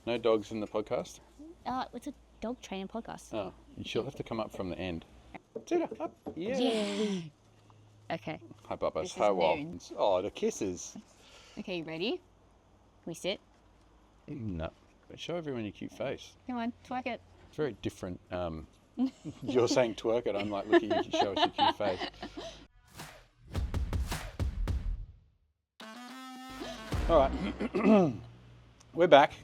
No dogs in the podcast? It's a dog training podcast. Oh, she'll have to come up from the end. Tuna, up. Yay. Okay. Hi, Bubba. This is Hi, Wal. noon. Oh, the kisses. Okay, you ready? We sit. No. Show everyone your cute face. Come on, twerk it. It's very different. You're saying twerk it. I'm like, look at you, show us your cute face. All right. We're back.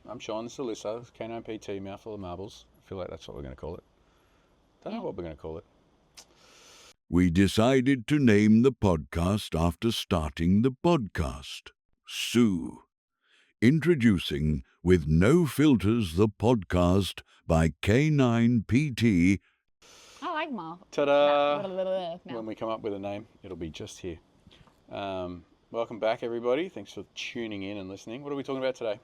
I'm Sean, this is Alyssa, Canine PT, Mouthful of Marbles. I feel like that's what we're going to call it. Don't know what we're going to call it. We decided to name the podcast after starting the podcast. Sue. Introducing With No Filters, the podcast by Canine PT. I like Marv. Ta-da! No. When we come up with a name, it'll be just here. Welcome back, everybody. Thanks for tuning in and listening. What are we talking about today?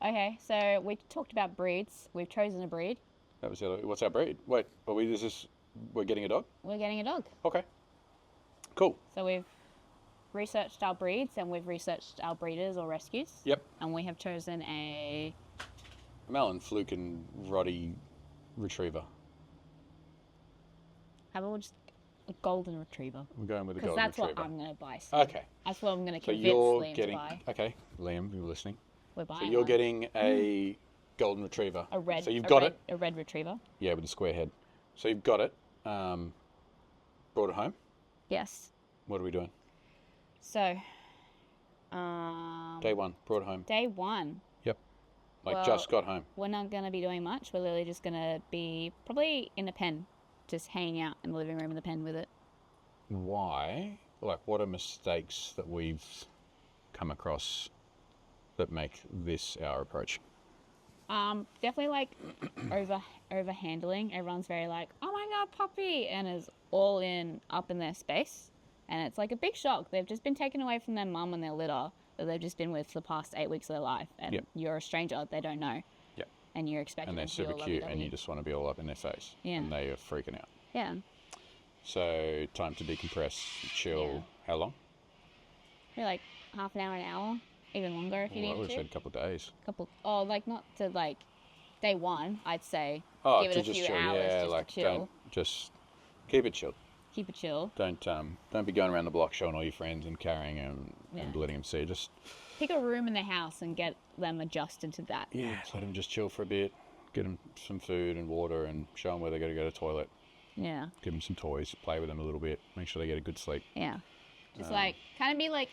Okay, so we talked about breeds. We've chosen a breed. That was the other, what's our breed? Wait, we're getting a dog? We're getting a dog. Okay. Cool. So we've researched our breeds and we've researched our breeders or rescues. Yep. And we have chosen a... Malin, Fluke and Roddy Retriever. How about just a golden retriever? We're going with a Because golden that's retriever. what I'm going to buy soon. Okay. That's what I'm going to So convince you're Liam getting... to buy. Okay, Liam, you're listening. We're buying So you're one. getting a golden retriever. A red. So you've got it? A red retriever. Yeah, with a square head. So you've got it. Brought it home. Yes. What are we doing? So... Day one, brought it home. Day one. Yep. Well, just got home. We're not going to be doing much. We're literally just going to be probably in a pen, just hanging out in the living room in the pen with it. Why? Like, what are mistakes that we've come across that make this our approach? Definitely like over handling. Everyone's very like, oh my god, puppy, and is all in up in their space, and it's like a big shock. They've just been taken away from their mum and their litter that they've just been with for the past 8 weeks of their life, and Yep. you're a stranger they don't know. Yep. And you're expecting And they're them to be super all cute, and lovey-dovey. you just want to be all up in their face. Yeah. And they are freaking out. Yeah. So, time to decompress, chill. Yeah. How long? Maybe like half an hour, even longer if you Well, I need would to. have said a couple of days. Like not to like day one, I'd say. Oh, give to it a just few chill. hours Yeah, just like to chill. don't just keep it chill. Keep it chill. Don't be going around the block showing all your friends and carrying them and Yeah. letting them see. Just Pick a room in the house and get them adjusted to that. yeah, let them just chill for a bit. Get them some food and water and show them where they got to go to the toilet. Yeah. Give them some toys, play with them a little bit. Make sure they get a good sleep. Yeah. Just like kind of be like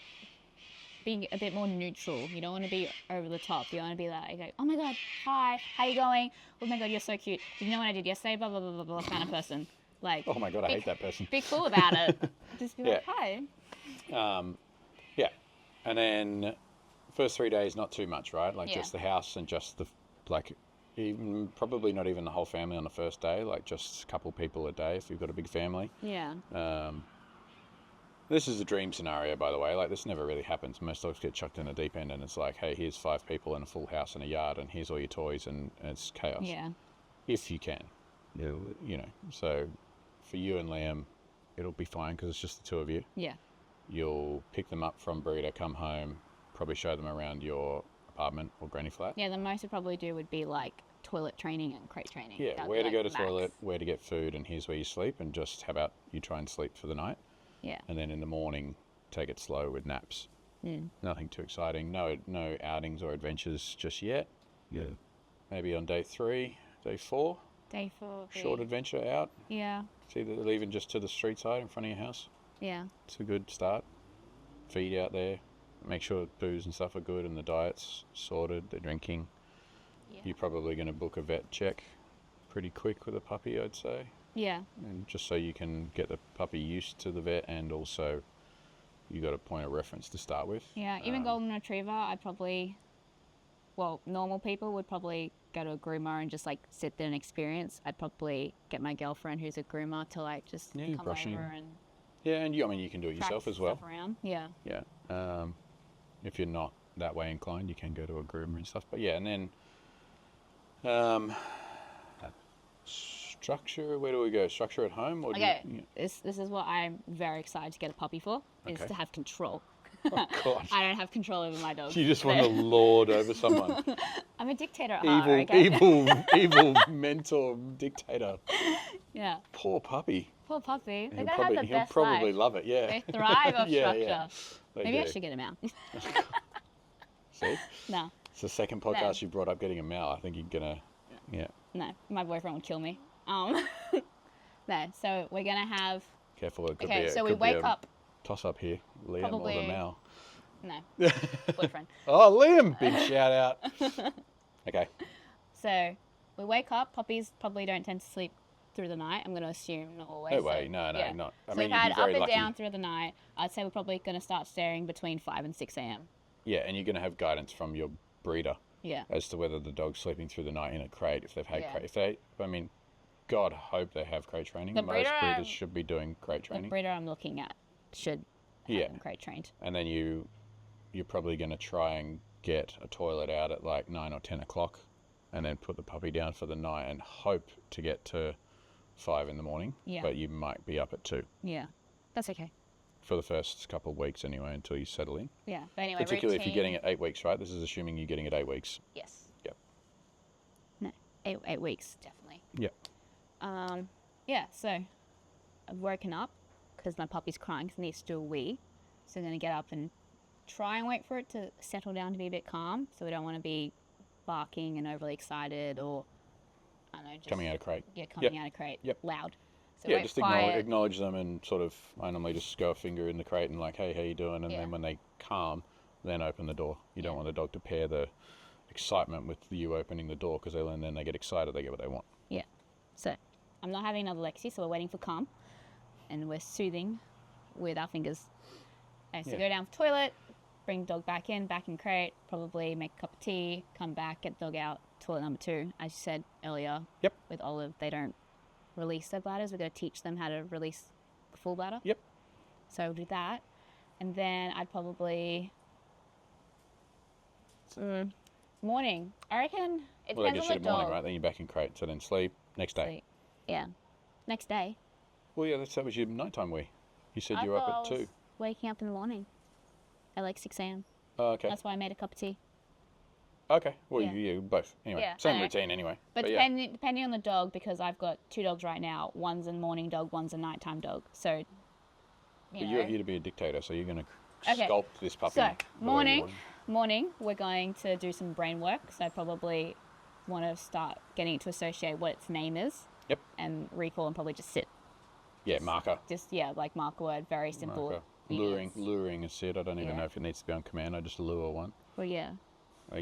being a bit more neutral. You don't want to be over the top. You want to be like, oh my god, hi, how you going? Oh my god, you're so cute. Did you know what I did yesterday? Blah blah blah blah blah. Kind of person. Like. Oh my god, I hate that person. Be cool about it. Just be like, Yeah. hi. Yeah, and then first 3 days not too much, right? Like Yeah. just the house and just the like, even probably not even the whole family on the first day. Like just a couple people a day if you've got a big family. Yeah. This is a dream scenario, by the way. Like, this never really happens. Most dogs get chucked in the deep end, and it's like, hey, here's 5 people in a full house and a yard, and here's all your toys, and it's chaos. Yeah. If you can. You know, so for you and Liam, it'll be fine because it's just the two of you. Yeah. You'll pick them up from breeder, come home, probably show them around your apartment or granny flat. Yeah. The most I'd probably do would be like toilet training and crate training. Yeah, That'd where be, to go to like, max. toilet, where to get food, and here's where you sleep, and just how about you try and sleep for the night, Yeah. and then in the morning, take it slow with naps. Mm. Nothing too exciting. No outings or adventures just yet. Yeah. Maybe on day 3, day 4, Day 4. short adventure out. Yeah. See, they're leaving just to the street side in front of your house. Yeah. It's a good start. Feed out there. Make sure booze and stuff are good and the diet's sorted, they're drinking. Yeah. You're probably going to book a vet check pretty quick with a puppy, I'd say. Yeah. And just so you can get the puppy used to the vet, and also you got a point of reference to start with. Yeah. Even golden retriever, I'd probably, well, normal people would probably go to a groomer and just like sit there and experience. I'd probably get my girlfriend who's a groomer to like just Yeah, come brushing over and Yeah, and you can do it yourself practice as well. stuff around. Yeah. Yeah. If you're not that way inclined, you can go to a groomer and stuff. But yeah, and then structure, where do we go? Structure at home? Or Okay. do you, This is what I'm very excited to get a puppy for, is Okay. to have control. Oh, God. I don't have control over my dog. You just want to lord over someone. I'm a dictator at heart, Evil mentor dictator. Yeah. Poor puppy. Poor puppy. They're He'll going to have probably, the he'll best probably life. love it, yeah. They thrive off Yeah, structure. yeah. They Maybe I do. should get him out. See? No, It's the second podcast you brought up getting a Mal. I think you're going to, yeah. no. My boyfriend would kill me. No, so we're going to have... Careful, it could Okay, be so we wake up... toss up here. Liam or Probably- the Mal. No, boyfriend. Oh, Liam! Big shout out. Okay. So we wake up. Puppies probably don't tend to sleep through the night. I'm going to assume not always. No so- way. No, yeah. not. I So mean, we've you'd had be up very and lucky. down through the night. I'd say we're probably going to start staring between 5 and 6 a.m. Yeah, and you're going to have guidance from your breeder Yeah. as to whether the dog's sleeping through the night in a crate, if they've had Yeah. crate. If they, I mean, God hope they have crate training. The Most breeder, breeders should be doing crate The training. breeder I'm looking at should have Yeah. them crate trained. And then you're probably going to try and get a toilet out at like 9 or 10 o'clock and then put the puppy down for the night and hope to get to 5 in the morning. Yeah. But you might be up at 2 Yeah. That's okay. for the first couple of weeks anyway until you settle in. Yeah. But anyway, Particularly if you're routine- getting it 8 weeks, right? This is assuming you're getting it 8 weeks. Yes. Yep. No, 8 weeks, definitely. Yep. Yeah, so I've woken up because my puppy's crying because he needs to do a wee. So I'm going to get up and try and wait for it to settle down to be a bit calm. So we don't want to be barking and overly excited or, I don't know, just Coming out of crate. Yeah, coming Yep. out of crate, Yep. loud. So Yeah, wait just quiet. acknowledge them and sort of, I normally just go a finger in the crate and like, hey, how you doing? And Yeah. then when they calm, then open the door. You don't Yeah. want the dog to pair the excitement with you opening the door because then they get excited, they get what they want. Yeah. So I'm not having another Lexi, so we're waiting for calm. And we're soothing with our fingers. Okay, so Yeah. go down for toilet, bring dog back in crate, probably make a cup of tea, come back, get the dog out, toilet number 2. As you said earlier, Yep. with Olive, they don't release their bladders. We're going to teach them how to release the full bladder. Yep. So we'll do that. And then I'd probably... morning. I reckon it Well, that depends gets on you the to morning, dog. right? Then you're back in crate. So then sleep, next day. Sleep. Yeah. Next day. Well, yeah, that was your nighttime wee. You said I you were thought up I at was 2. Waking up in the morning at like 6 a.m. Oh, okay. That's why I made a cup of tea. Okay. Well, Yeah. you both. Anyway, Yeah, same I know. routine anyway. But yeah. depending on the dog, because I've got 2 dogs right now. One's a morning dog, one's a nighttime dog. So, But you're here to be a dictator, so you're going to Okay. sculpt this puppy. So, the way you morning, want. morning, we're going to do some brain work. So I probably want to start getting it to associate what its name is. Yep. And recall and probably just sit. Yeah, marker. Just, yeah, like mark a word, very simple. Marker. units. Luring is it. I don't even Yeah. know if it needs to be on command. I just lure one. Well, yeah.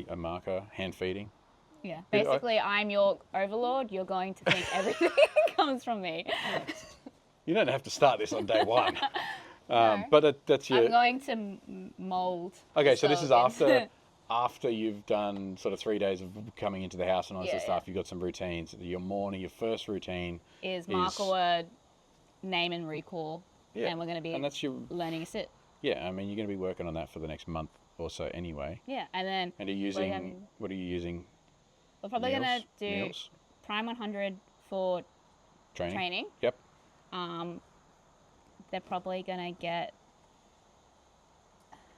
A marker, hand feeding. Yeah. Yeah, I- Basically, I'm your overlord. You're going to think everything comes from me. You don't have to start this on day one. No. But that's your. I'm going to mold. Okay, the so this is dog after into- after you've done sort of 3 days of coming into the house and all that Yeah, sort of stuff. You've got some routines. Your morning, your first routine. is mark a word, name and recall, Yeah, and we're going to be and that's your. learning a sit. Yeah, I mean you're going to be working on that for the next month or so anyway. Yeah, and then And you're using what are you using? we're probably going to do Meals? Prime 100 for training. Yep. They're probably going to get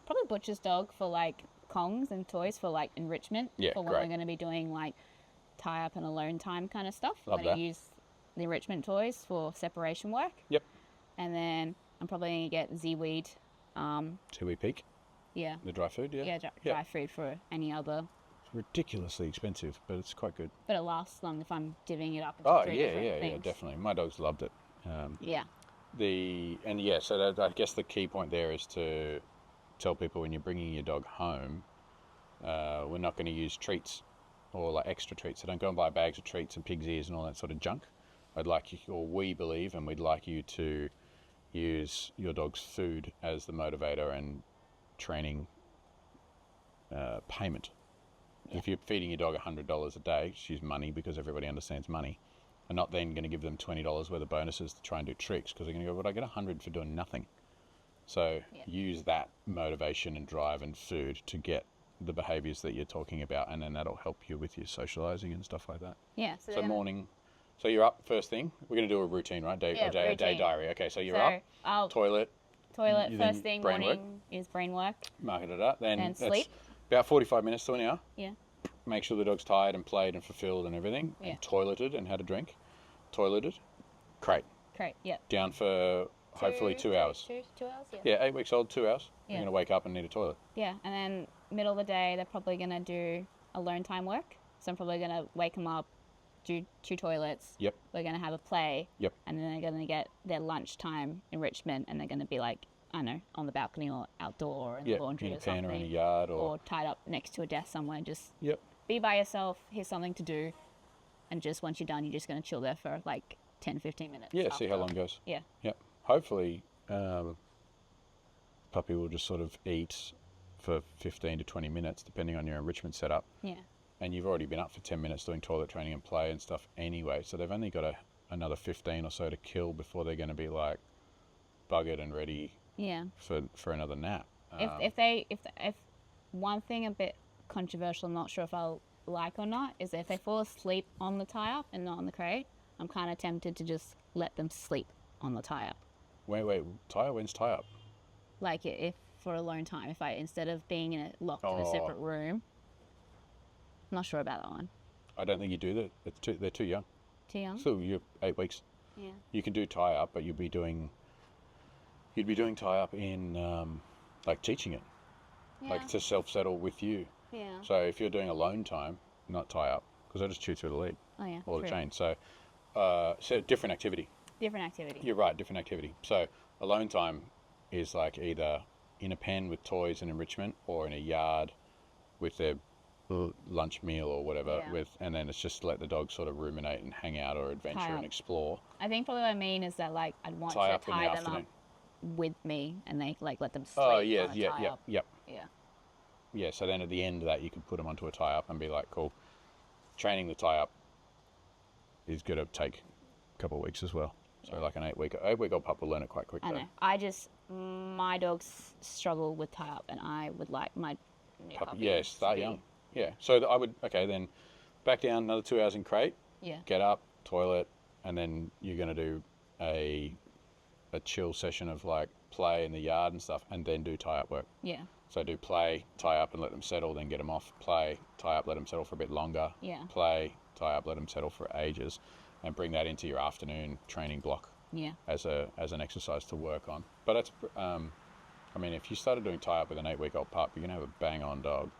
probably Butcher's Dog for like Kongs and toys for like enrichment. Yeah, for when great. we're going to be doing like tie up and alone time kind of stuff. Love we're going that. to use the enrichment toys for separation work. Yep. And then I'm probably going to get Z-Weed. 2-week peak. Yeah. The dry food. Yeah. Yeah, dry food for any other. It's ridiculously expensive, but it's quite good. But it lasts long if I'm divvying it up into Oh 3 yeah, different yeah, things. definitely. My dogs loved it. Yeah. So I guess the key point there is to tell people when you're bringing your dog home, we're not going to use treats or like extra treats. So don't go and buy bags of treats and pig's ears and all that sort of junk. I'd like you, or we believe, and we'd like you to use your dog's food as the motivator and training payment. If you're feeding your dog $100 a day, just use money because everybody understands money. And not then going to give them $20 worth of bonuses to try and do tricks because they're going to go, but I get 100 for doing nothing. So use that motivation and drive and food to get the behaviours that you're talking about, and then that'll help you with your socialising and stuff like that. Yeah. So then- morning, so you're up first thing. We're going to do a routine, right? Day Yeah, day routine. diary. Okay, so you're so up, I'll toilet, Toilet then first thing brain work. morning is brain work. Market it up. Then And that's sleep. about 45 minutes to an hour. Yeah. Make sure the dog's tired and played and fulfilled and everything. Yeah. And toileted and had a drink. Toileted. Crate. Great. Yep. Down for hopefully 2 hours. 2 hours. Yeah. Yeah, 8 weeks old, 2 hours. Yeah. You're going to wake up and need a toilet. Yeah. And then middle of the day, they're probably gonna do alone time work. So I'm probably gonna wake them up, do 2 toilets. Yep. We're gonna have a play. Yep. And then they're gonna get their lunchtime enrichment, and they're gonna be like, I don't know, on the balcony or outdoor or in Yeah, the laundry in a or pen something, or in a yard or tied up next to a desk somewhere. Just Yep. be by yourself. Here's something to do, and just once you're done, you're just gonna chill there for like 10, 15 minutes. Yeah, see how after. long it goes. Yeah. Yep. Hopefully, puppy will just sort of eat for 15 to 20 minutes, depending on your enrichment setup. Yeah. And you've already been up for 10 minutes doing toilet training and play and stuff anyway. So they've only got another 15 or so to kill before they're going to be like buggered and ready Yeah. for another nap. If one thing a bit controversial, I'm not sure if I'll like or not, is if they fall asleep on the tie up and not on the crate, I'm kind of tempted to just let them sleep on the tie up. Wait, tie up? When's tie up? Like if for a long time, if I instead of being locked in a Oh. separate room. I'm not sure about that one. I don't think you do that. They're too young. Too young? So you're 8 weeks. Yeah. You can do tie up, but you'd be doing tie up in like teaching it, Yeah. like to self settle with you. Yeah. So if you're doing alone time, not tie up, because I just chew through the lead Oh yeah. or the true. chain. So different activity. Different activity. You're right, different activity. So alone time is like either in a pen with toys and enrichment, or in a yard with their lunch meal or whatever. Yeah. And then it's just let the dog sort of ruminate and hang out or adventure Tie and up. explore. I think probably what I mean is that like I'd want Tie to up in the tie them afternoon. up with me, and they like let them sleep. Oh yeah, on a yeah, tie yeah, up. yep. Yeah. Yeah, so then at the end of that, you could put them onto a tie up and be like, cool. Training the tie up is going to take a couple of weeks as well. So Yeah. like an 8 week old pup will learn it quite I quickly. know. My dogs struggle with tie up, and I would like my new puppy Yeah, to start be- young. Yeah, so I would, okay, then back down another 2 hours in crate, Yeah. get up, toilet, and then you're going to do a chill session of like play in the yard and stuff, and then do tie up work. Yeah. So do play, tie up and let them settle, then get them off, play, tie up, let them settle for a bit longer, Yeah. play, tie up, let them settle for ages, and bring that into your afternoon training block Yeah. as an exercise to work on. But it's, I mean, if you started doing tie up with an 8 week old pup, you're gonna have a bang on dog.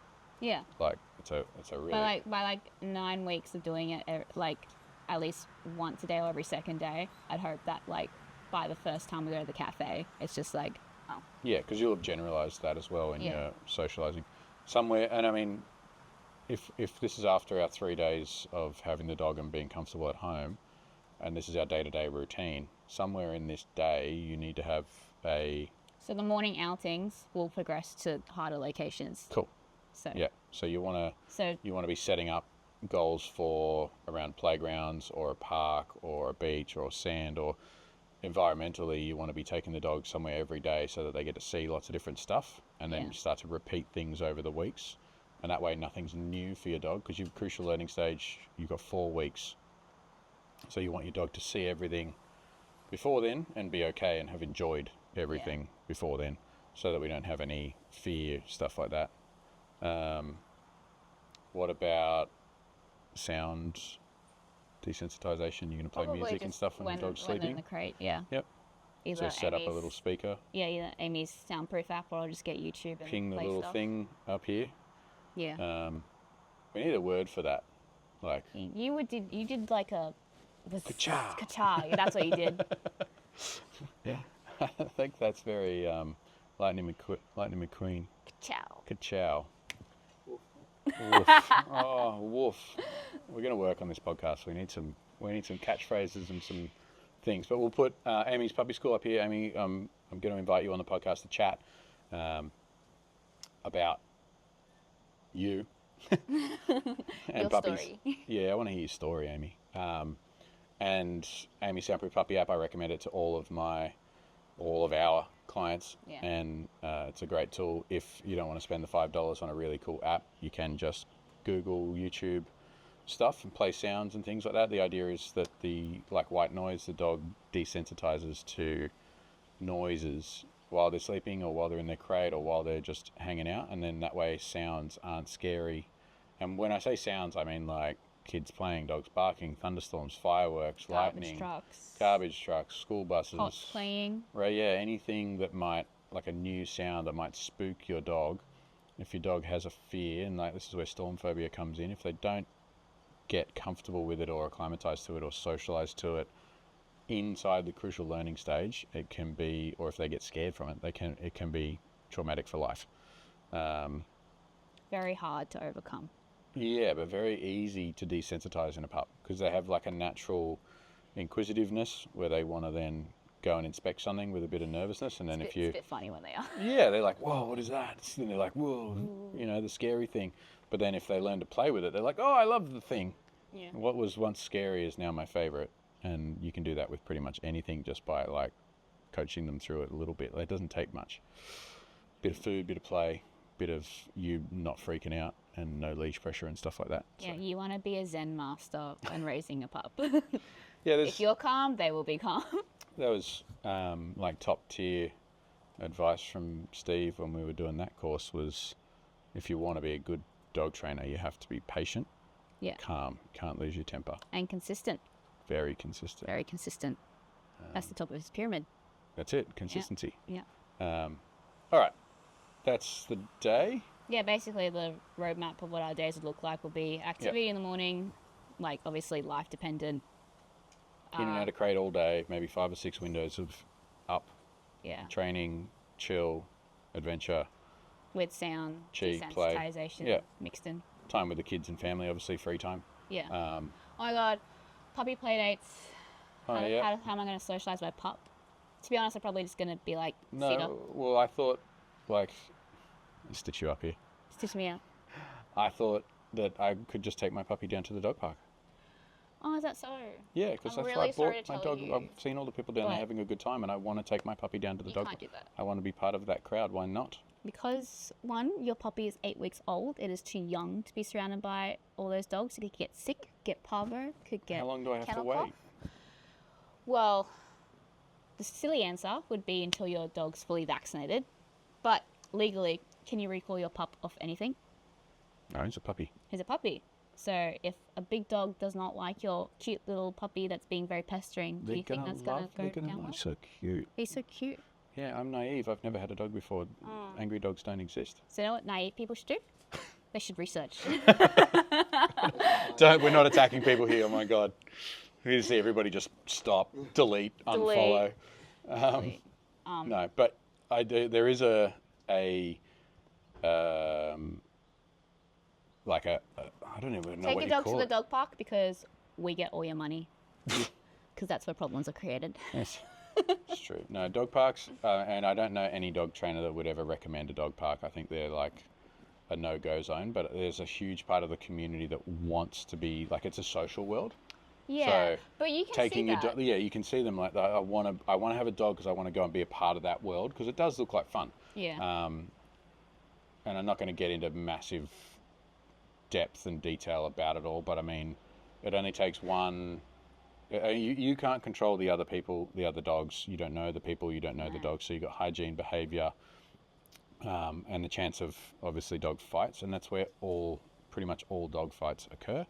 Yeah. Like it's a really By like 9 weeks of doing it, like at least once a day or every second day, I'd hope that like by the first time we go to the cafe, it's just like, oh, yeah, because you'll have generalized that as well in Yeah. your socializing somewhere. And I mean, if this is after our 3 days of having the dog and being comfortable at home, and this is our day-to-day routine, somewhere in this day you need to have a so the morning outings will progress to harder locations. cool. So Yeah, so you want So to be setting up goals for around playgrounds or a park or a beach or sand, or environmentally you want to be taking the dog somewhere every day so that they get to see lots of different stuff, and then Yeah. you start to repeat things over the weeks, and that way nothing's new for your dog, because your crucial learning stage, you've got 4 weeks, so you want your dog to see everything before then and be okay and have enjoyed everything before then, so that we don't have any fear, stuff like that. What about sound desensitization? You're going to play probably music and just stuff when the dog's when they're in sleeping? the crate, yeah. Yep. Either So set up a Amy's- little speaker, either Amy's soundproof app, or I'll just get YouTube and ping the play little stuff. thing up here. Yeah. We need a word for that. Like, You did like a Ka-chow. Ka-chow. Yeah, that's what you did. I think that's very Lightning McQueen. Ka-chow. Ka-chow. Woof. Oh, woof. We're going to work on this podcast. We need some catchphrases and some things. But we'll put Amy's Puppy School up here. Amy, I'm going to invite you on the podcast to chat about you and Your puppies. story. Yeah, I want to hear your story, Amy. And Amy Soundproof Puppy app, I recommend it to all of our clients. Yeah. And it's a great tool. If you don't want to spend the $5 on a really cool app, you can just Google, YouTube stuff and play sounds and things like that. The idea is that like white noise, the dog desensitizes to noises while they're sleeping or while they're in their crate or while they're just hanging out, and then that way sounds aren't scary. And when I say sounds, I mean like kids playing, dogs barking, thunderstorms, fireworks, lightning, garbage trucks, school buses, pots playing. right? Yeah, anything that might, like a new sound that might spook your dog. If your dog has a fear, and like this is where storm phobia comes in, if they don't get comfortable with it or acclimatized to it or socialized to it inside the crucial learning stage, it can be, or if they get scared from it, it can be traumatic for life. Very hard to overcome. Yeah, but very easy to desensitize in a pup because they have like a natural inquisitiveness where they want to then go and inspect something with a bit of nervousness, and then It's a bit funny when they are. yeah, they're like, whoa, what is that? And they're like, whoa, you know, the scary thing. But then if they learn to play with it, they're like, oh, I love the thing. Yeah. What was once scary is now my favorite. And you can do that with pretty much anything just by like coaching them through it a little bit. It doesn't take much. Bit of food, bit of play, bit of you not freaking out, and no leash pressure and stuff like that. Yeah, you want to be a Zen master when raising a pup. Yeah, If you're calm, they will be calm. that was like top tier advice from Steve when we were doing that course was if you want to be a good dog trainer, you have to be patient, Yeah. calm, can't lose your temper, And consistent. very consistent. Very consistent. That's the top of his pyramid. That's it, consistency. Yeah. All right, that's the day. Yeah, basically the roadmap of what our days would look like will be activity in the morning, like obviously life dependent. In and out of crate all day, maybe 5 or 6 windows of up, Yeah. training, chill, adventure, With sound, Cheek, play. desensitization Yeah. mixed in. time with the kids and family, obviously free time. Yeah. Oh my god, puppy play dates. Oh, How yeah. am I going to socialize my pup? To be honest, I'm probably just going to be like, sit up, No, well, I thought, like, stitch you up here. stitch me out. I thought that I could just take my puppy down to the dog park. Oh, is that so? Yeah, because I'm that's really what I sorry bought to my tell dog. you. I've seen all the people down there But- having a good time, and I want to take my puppy down to the You dog can't park. do that. I want to be part of that crowd. Why not? Because, one, your puppy is 8 weeks old. It is too young to be surrounded by all those dogs. It could get sick, get parvo, could get How long do I have to kennel wait? cough. Well, the silly answer would be until your dog's fully vaccinated. But legally, can you recall your pup off anything? No, he's a puppy. He's a puppy. So if a big dog does not like your cute little puppy that's being very pestering, do you think that's going to go down well? So cute. He's so cute. Yeah, I'm naive. I've never had a dog before. Angry dogs don't exist. So you know what naive people should do? They should research. We're not attacking people here. Oh my god. We need to see everybody just stop, delete, unfollow. No, but I do. There is a like a I don't even know Take what your you dog call to the it. dog park because we get all your money. Because that's where problems are created. Yes, it's true. No, dog parks, and I don't know any dog trainer that would ever recommend a dog park. I think they're like a no-go zone, but there's a huge part of the community that wants to be, like, it's a social world. Yeah, So, but you can Taking see your that. dog, yeah, you can see them like that. I want to have a dog because I want to go and be a part of that world because it does look like fun. Yeah. And I'm not going to get into massive depth and detail about it all, but I mean, it only takes one. You can't control the other people, the other dogs. You don't know the people, you don't know the dogs. So you've got hygiene, behaviour, and the chance of obviously dog fights, and that's where pretty much all dog fights occur.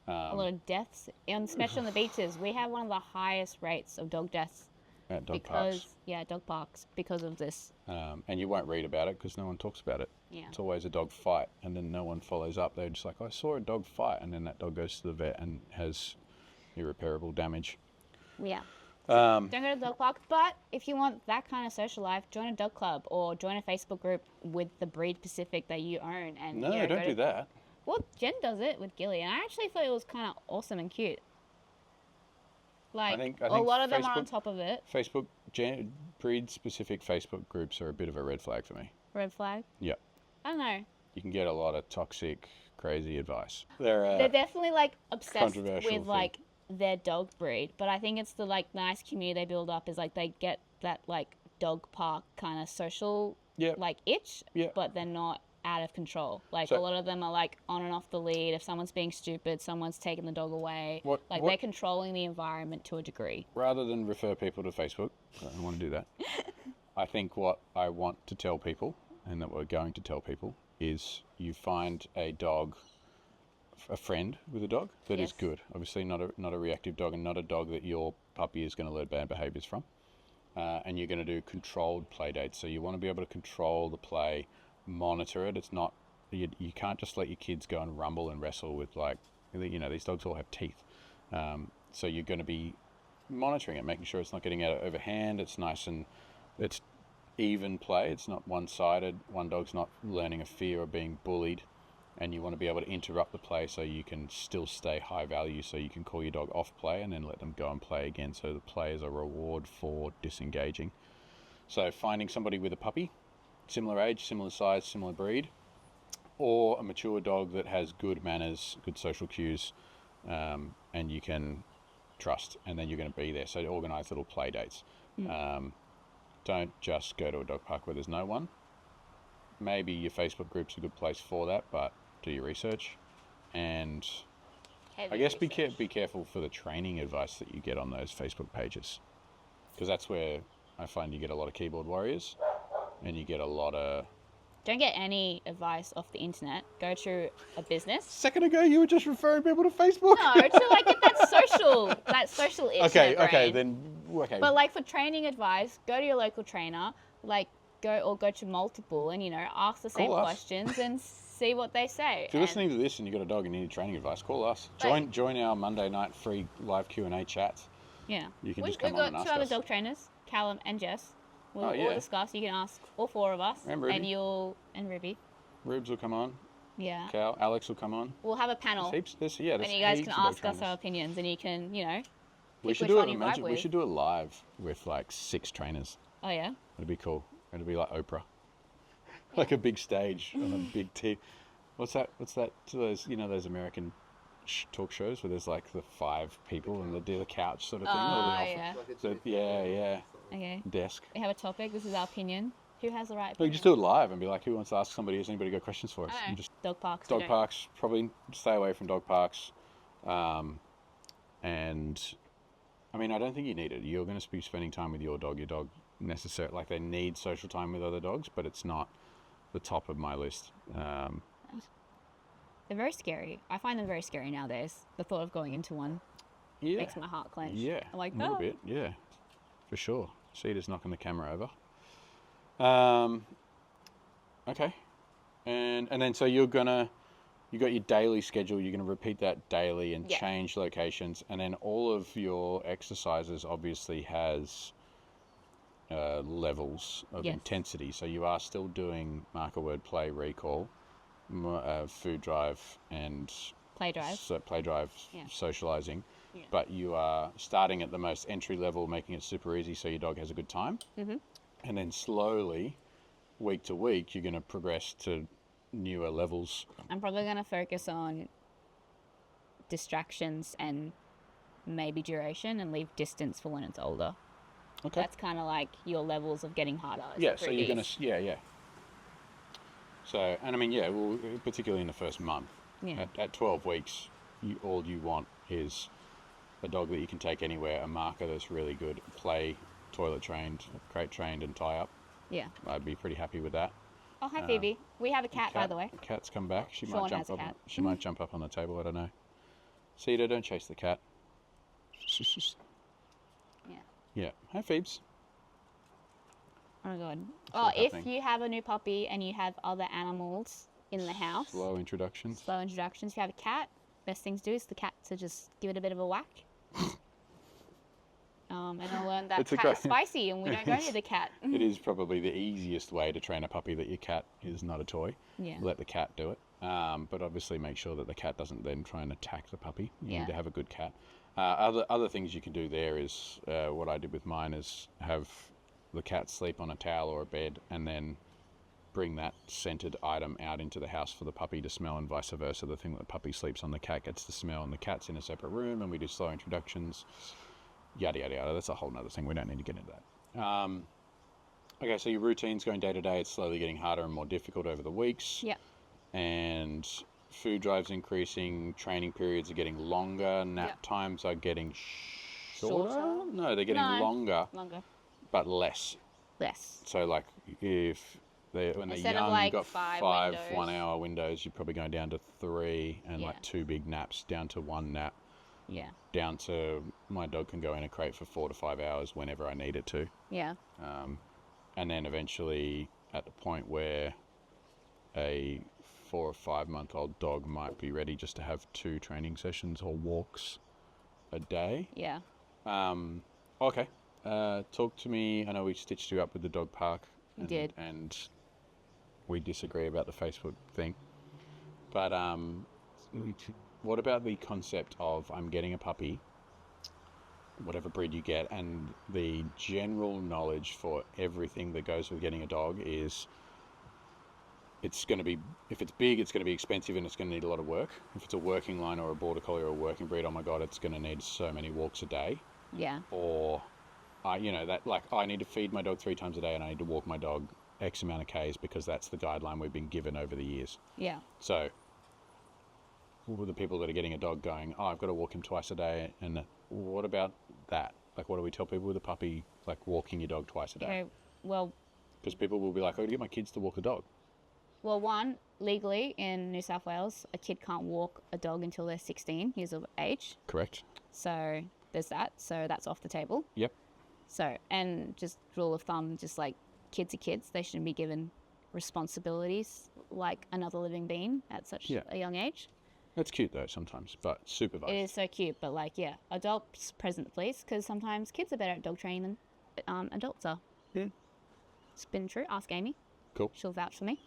A lot of deaths, and especially on the beaches. We have one of the highest rates of dog deaths At dog because parks. dog parks because of this. And you won't read about it because no one talks about it. Yeah. It's always a dog fight, and then no one follows up. They're just like, I saw a dog fight, and then that dog goes to the vet and has irreparable damage. Yeah. Don't go to the dog park, but if you want that kind of social life, join a dog club or join a Facebook group with the breed specific that you own. And No, don't do that. Well, Jen does it with Gilly, and I actually thought it was kind of awesome and cute. Like, I think a lot of them are on Facebook- top of it. Facebook, breed-specific Facebook groups are a bit of a red flag for me. Red flag. Yeah. I don't know. You can get a lot of toxic, crazy advice. They're They're definitely like obsessed controversial with thing. like their dog breed, but I think it's the like nice community they build up is like they get that like dog park kind of social Yep. like itch, Yep. but they're not out of control. Like So- a lot of them are like on and off the lead. If someone's being stupid, someone's taking the dog away. What- Like what- they're controlling the environment to a degree. rather than refer people to Facebook, I don't want to do that. I think what I want to tell people, and that we're going to tell people, is you find a dog, a friend with a dog that is Yes. good. Obviously, not a reactive dog, and not a dog that your puppy is going to learn bad behaviours from. And you're going to do controlled play dates. So you want to be able to control the play, monitor it. It's not you can't just let your kids go and rumble and wrestle with, like, these dogs all have teeth. So you're going to be monitoring it, making sure it's not getting out overhand. It's nice and it's even play. It's not one-sided. One dog's not learning a fear of being bullied, and you want to be able to interrupt the play so you can still stay high value, so you can call your dog off play and then let them go and play again, so the play is a reward for disengaging. So finding somebody with a puppy, similar age, similar size, similar breed, or a mature dog that has good manners, good social cues, and you can trust, and then you're going to be there. So organise little play dates. Don't just go to a dog park where there's no one. Maybe your Facebook group's a good place for that, but do your research. And Heavy I guess be research. careful for the training advice that you get on those Facebook pages, because that's where I find you get a lot of keyboard warriors, and you get a lot of... Don't get any advice off the internet. Go to a business. Second ago, you were just referring people to Facebook. No, to like get that social itch. Okay, in their okay, brain. then okay. But like for training advice, go to your local trainer. Like go to multiple, and ask the same Call us. questions and see what they say. If you're listening to this and you've got a dog and you need training advice, call us. Like- Join our Monday night free live Q&A chats. Yeah. You can We've just come got on and ask two other us. dog trainers, Callum and Jess. We'll Oh, all yeah. discuss. You can ask all four of us, And Ruby. and Ruby. Rubes will come on. Yeah. Cal, Alex will come on. We'll have a panel, There's heaps. and you guys can heaps of dog ask us our trainers. opinions, and you can, We pick should which do one it. you vibe Imagine we with. should do it live with like 6 trainers. Oh yeah. It'd be cool. It'd be like Oprah, like a big stage on a big TV. What's that? Those those American talk shows where there's like the 5 people and they do the couch sort of thing. or the Oh office. yeah. So, yeah, Okay. desk. We have a topic. This is our opinion. Who has the right We opinion? just do it live and be like, who wants to ask somebody? Has anybody got questions for us? I And know. just Dog parks. we dog don't- parks. Probably stay away from dog parks. And I mean, I don't think you need it. You're going to be spending time with your dog. Your dog necessarily, like, they need social time with other dogs, but it's not the top of my list. They're very scary. I find them very scary nowadays. The thought of going into one Yeah, makes my heart clench. yeah, I'm like, a little "Oh." bit. Yeah, for sure. Cedar's knocking the camera over. Okay, and then so you got your daily schedule. You're gonna repeat that daily and Yeah. change locations, and then all of your exercises obviously has levels of Yes. intensity. So you are still doing marker word play, recall, food drive, and Play drive. play drive, Yeah. socializing. Yeah. But you are starting at the most entry level, making it super easy so your dog has a good time. Mm-hmm. And then slowly, week to week, you're going to progress to newer levels. I'm probably going to focus on distractions and maybe duration and leave distance for when it's older. Okay. That's kind of like your levels of getting harder. is Yeah, the so 3 you're going Ds. to, yeah. So, and I mean, yeah, well, particularly in the first month. Yeah. At 12 weeks, all you want is a dog that you can take anywhere, a marker that's really good, play, toilet trained, crate trained, and tie up. Yeah. I'd be pretty happy with that. Oh, hi, Phoebe. We have a cat, by the way. Cat's come back. She Sean might jump has a up. cat. She might jump up on the table. I don't know. Cedar, don't chase the cat. Yeah. Yeah. Hi, Phoebes. Oh, my God. That's Oh, what's if happening. you have a new puppy and you have other animals in the house, Slow introductions. slow introductions. If you have a cat, best thing to do is the cat to just give it a bit of a whack. And I'll learn that It's a cat is great- spicy and we don't go near the cat. It is probably the easiest way to train a puppy that your cat is not a toy. Yeah. Let the cat do it. But obviously make sure that the cat doesn't then try and attack the puppy. You Yeah. need to have a good cat. Other things you can do there is what I did with mine is have the cat sleep on a towel or a bed and then bring that scented item out into the house for the puppy to smell, and vice versa. The thing that the puppy sleeps on, the cat gets to smell, and the cat's in a separate room, and we do slow introductions. Yada yada yada. That's a whole nother thing. We don't need to get into that. Okay, so your routine's going day to day. It's slowly getting harder and more difficult over the weeks. Yep. And food drives increasing. Training periods are getting longer. Nap Yep. times are getting shorter. Shorter? No, they're getting No. longer, Longer. but less. Less. So like if when Instead they're of, young, like, you've got five 5 windows. 1 hour windows, you're probably going down to 3 and Yeah. like 2 big naps down to 1 nap, Yeah. down to my dog can go in a crate for 4 to 5 hours whenever I need it to. Yeah. And then eventually at the point where a 4 or 5 month old dog might be ready just to have 2 training sessions or walks a day. Yeah. Okay. Talk to me. I know we stitched you up with the dog park. We did. And we disagree about the Facebook thing. But what about the concept of I'm getting a puppy, whatever breed you get, and the general knowledge for everything that goes with getting a dog is it's going to be, if it's big, it's going to be expensive and it's going to need a lot of work. If it's a working line or a border collie or a working breed, oh my God, it's going to need so many walks a day. Yeah. Or, I need to feed my dog 3 times a day and I need to walk my dog X amount of Ks because that's the guideline we've been given over the years. Yeah. So, for the people that are getting a dog going, oh, I've got to walk him twice a day, and what about that? Like, what do we tell people with a puppy, like walking your dog twice a day? Okay. Well, Because people will be like, oh, I got to get my kids to walk the dog. one, legally in New South Wales, a kid can't walk a dog until they're 16 years of age. Correct. So there's that. So that's off the table. Yep. So, and just rule of thumb, just like kids are kids, they shouldn't be given responsibilities like another living being at such Yeah. a young age. That's cute though sometimes, but supervised. It is so cute, but like, yeah, adults present, please, because sometimes kids are better at dog training than adults are. Yeah. It's been true. Ask Amy. Cool. She'll vouch for me.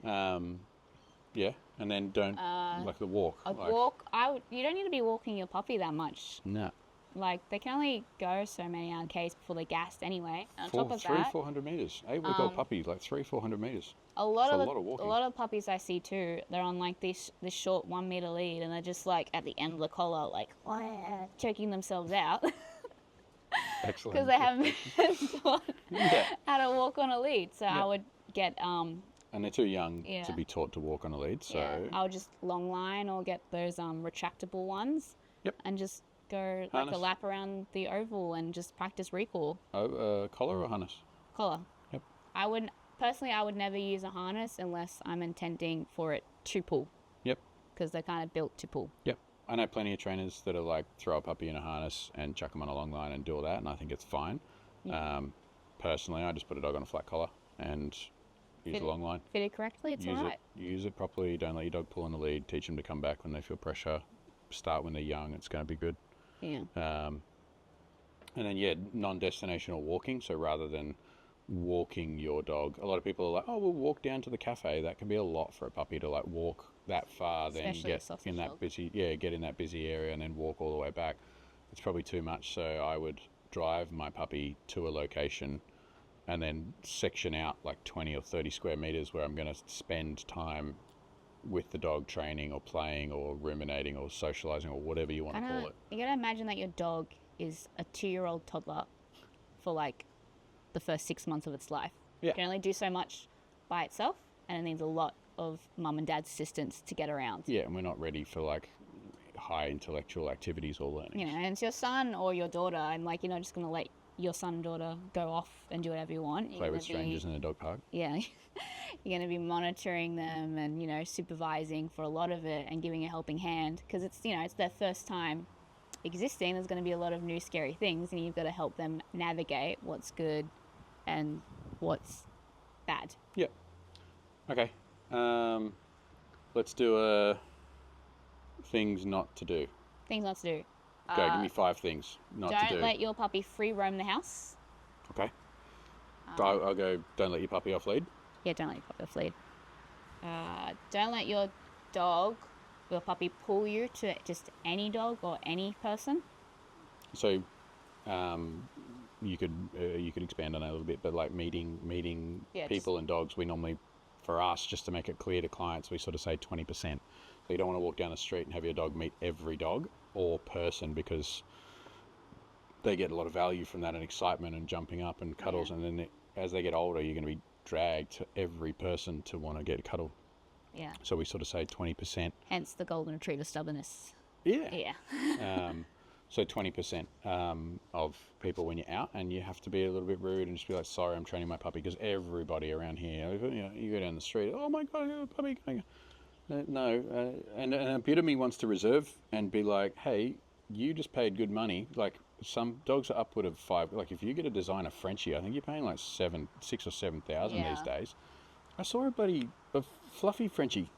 Yeah, and then don't like the walk. A like, walk. You don't need to be walking your puppy that much. No. Like, they can only go so many Ks before they're gassed anyway. And on top of 300, that, 400 meters. 8-week-old puppy, like 300-400 meters. a lot That's of a lot of walking. a lot of puppies I see too, they're on like this short 1 meter lead, and they're just like at the end of the collar, like choking themselves out Excellent. because they haven't been taught Yeah. how to walk on a lead. So Yeah. I would get And they're too young Yeah. to be taught to walk on a lead, so I would just long line or get those retractable ones. Yep. And just go like Harness. a lap around the oval and just practice recall. collar or harness? Collar. Yep. I would never use a harness unless I'm intending for it to pull, Yep. because they're kind of built to pull. Yep. I know plenty of trainers that are like throw a puppy in a harness and chuck them on a long line and do all that, and I think it's fine. Yeah. Personally, I just put a dog on a flat collar and use a long line. Fitted correctly, it's use alright. Use it properly. Don't let your dog pull on the lead. Teach them to come back when they feel pressure. Start when they're young. It's going to be good. Yeah. And then non-destinational walking. So rather than walking your dog, a lot of people are like, oh, we'll walk down to the cafe. That can be a lot for a puppy to like walk that far, then Especially a get sausage in that dog. get in that busy area and then walk all the way back. It's probably too much. So I would drive my puppy to a location and then section out like 20 or 30 square meters where I'm going to spend time with the dog training or playing or ruminating or socializing or whatever you want to call it. You gotta imagine that your dog is a 2-year-old toddler for like the first 6 months of its life. Yeah. It can only do so much by itself, and it needs a lot of mum and dad's assistance to get around. Yeah, and we're not ready for like high intellectual activities or learning. You know, and it's your son or your daughter, and like, you're not just gonna let your son and daughter go off and do whatever you want. You're Play with gonna be- strangers in a dog park. Yeah. You're going to be monitoring them and, you know, supervising for a lot of it and giving a helping hand, because it's, you know, it's their first time existing. There's going to be a lot of new scary things, and you've got to help them navigate what's good and what's bad. Yeah. Okay. Let's do things not to do. Things not to do. Go, give me 5 things not to do. Don't let your puppy free roam the house. Okay. I'll go, don't let your puppy off lead. Yeah, don't let your puppy off lead. Don't let your puppy pull you to just any dog or any person. So, you could expand on that a little bit, but like meeting Yeah, people and dogs, we normally, for us, just to make it clear to clients, we sort of say 20%. So you don't want to walk down the street and have your dog meet every dog or person, because they get a lot of value from that and excitement and jumping up and cuddles, and then as they get older, you're going to be dragged to every person to want to get cuddled. Yeah. So we sort of say 20%. Hence the golden retriever stubbornness. Yeah. Yeah. So 20% of people when you're out, and you have to be a little bit rude and just be like, sorry, I'm training my puppy, because everybody around here, you go down the street, oh my God, I got a puppy. No, and a bit of me wants to reserve and be like, hey, you just paid good money. Like, some dogs are upward of 5. Like, if you get a designer Frenchie, I think you're paying like 6 or 7,000 these days. I saw a fluffy Frenchie.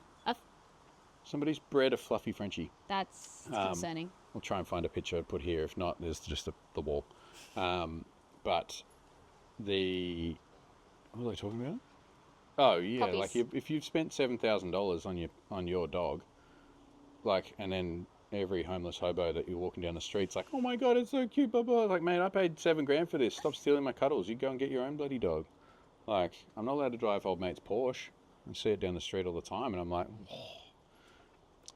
Somebody's bred a fluffy Frenchie. That's concerning. I'll try and find a picture to put here. If not, there's just the wall. But what was I talking about? Oh yeah, Puppies. like if you've spent $7,000 on your dog, like, and then every homeless hobo that you're walking down the street's like, oh my God, it's so cute, blah blah. Like, mate, I paid $7,000 for this. Stop stealing my cuddles. You go and get your own bloody dog. Like, I'm not allowed to drive old mate's Porsche. I see it down the street all the time, and I'm like, oh.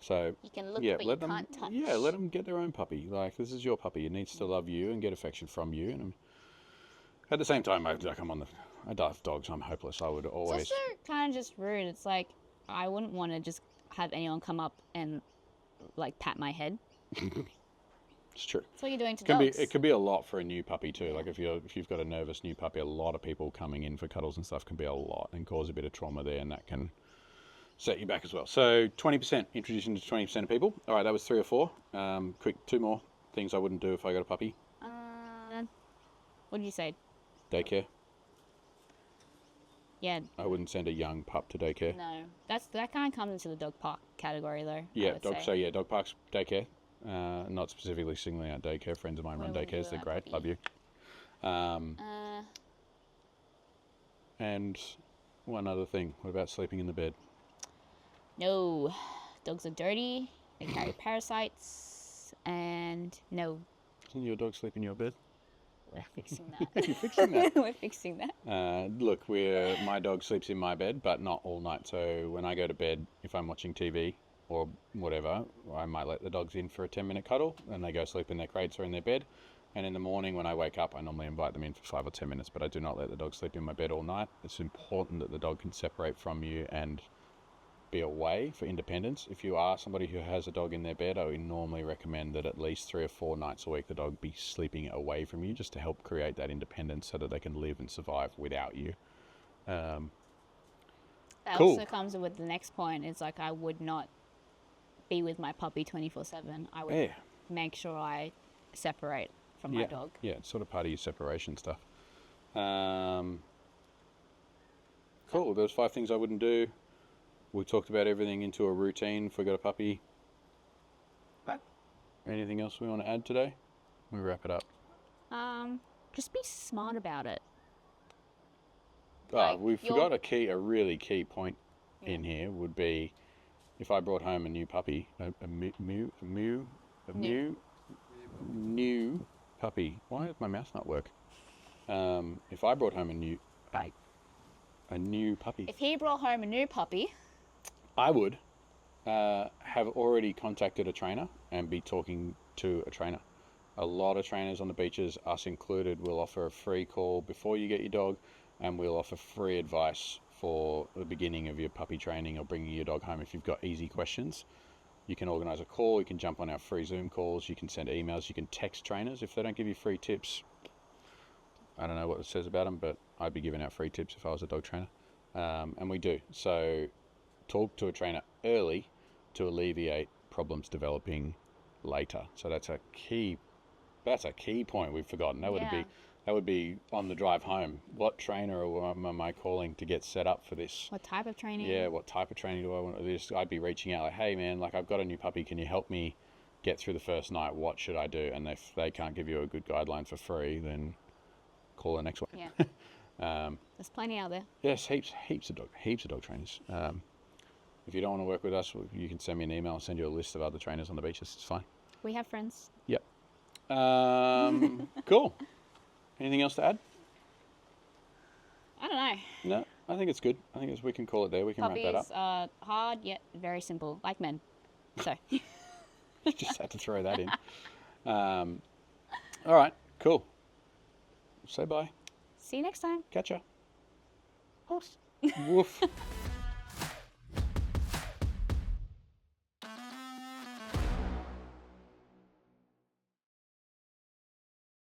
So You can look, yeah, but let you them, can't touch. yeah, let them get their own puppy. Like, this is your puppy. It needs to love you and get affection from you. And at the same time, I love dogs. I'm hopeless. I would always. It's also kind of just rude. It's like, I wouldn't want to just have anyone come up and like pat my head. It's true. That's what you're doing to dogs. It could be a lot for a new puppy too. Like, if you've got a nervous new puppy, a lot of people coming in for cuddles and stuff can be a lot and cause a bit of trauma there, and that can set you back as well. So 20%, introducing to 20% of people. All right, that was 3 or 4. Quick, 2 more things I wouldn't do if I got a puppy. What did you say? Daycare. Yeah. I wouldn't send a young pup to daycare. No, that kind of comes into the dog park category though. Yeah, dog parks, daycare. Not specifically singling out daycare. Friends of mine run daycares. They're great. Love you. And one other thing. What about sleeping in the bed? No, dogs are dirty. They carry parasites, and no. Doesn't your dog sleep in your bed? We're fixing that. You're fixing that. We're fixing that. Look, my dog sleeps in my bed, but not all night. So when I go to bed, if I'm watching TV or whatever, I might let the dogs in for a 10-minute cuddle, and they go sleep in their crates or in their bed. And in the morning when I wake up, I normally invite them in for 5 or 10 minutes, but I do not let the dog sleep in my bed all night. It's important that the dog can separate from you and be away for independence. If you are somebody who has a dog in their bed, I would normally recommend that at least 3 or 4 nights a week the dog be sleeping away from you, just to help create that independence so that they can live and survive without you. That Cool. also comes with the next point. It's like, I would not be with my puppy 24/7. I would make sure I separate from my dog. Yeah, it's sort of part of your separation stuff. Cool. There's 5 things I wouldn't do. We talked about everything into a routine if we got a puppy. Anything else we want to add today? We wrap it up. Just be smart about it. We forgot a really key point in here would be, if I brought home a new puppy, new puppy. Why does my mouth not work? If I brought home a new puppy, If he brought home a new puppy, I would have already contacted a trainer and be talking to a trainer. A lot of trainers on the beaches, us included, will offer a free call before you get your dog, and we'll offer free advice for the beginning of your puppy training or bringing your dog home. If you've got easy questions, you can organise a call, you can jump on our free Zoom calls, you can send emails, you can text trainers. If they don't give you free tips, I don't know what it says about them, but I'd be giving out free tips if I was a dog trainer. And we do. So talk to a trainer early to alleviate problems developing later. So that's a key point we've forgotten. That would be on the drive home. What trainer am I calling to get set up for this? what type of training? Yeah, what type of training do I want to do? I'd be reaching out like, hey man, like, I've got a new puppy, can you help me get through the first night? What should I do? And if they can't give you a good guideline for free, then call the next one. Yeah. There's plenty out there. Yes, heaps of dog trainers. If you don't want to work with us, you can send me an email. I'll send you a list of other trainers on the beaches. It's fine. We have friends. Yep. Cool. Anything else to add? I don't know. No, I think it's good. I think we can call it there. We can wrap that up. Puppies are hard yet very simple, like men. So. Just had to throw that in. All right, cool. Say bye. See you next time. Catch ya. Horse. Woof.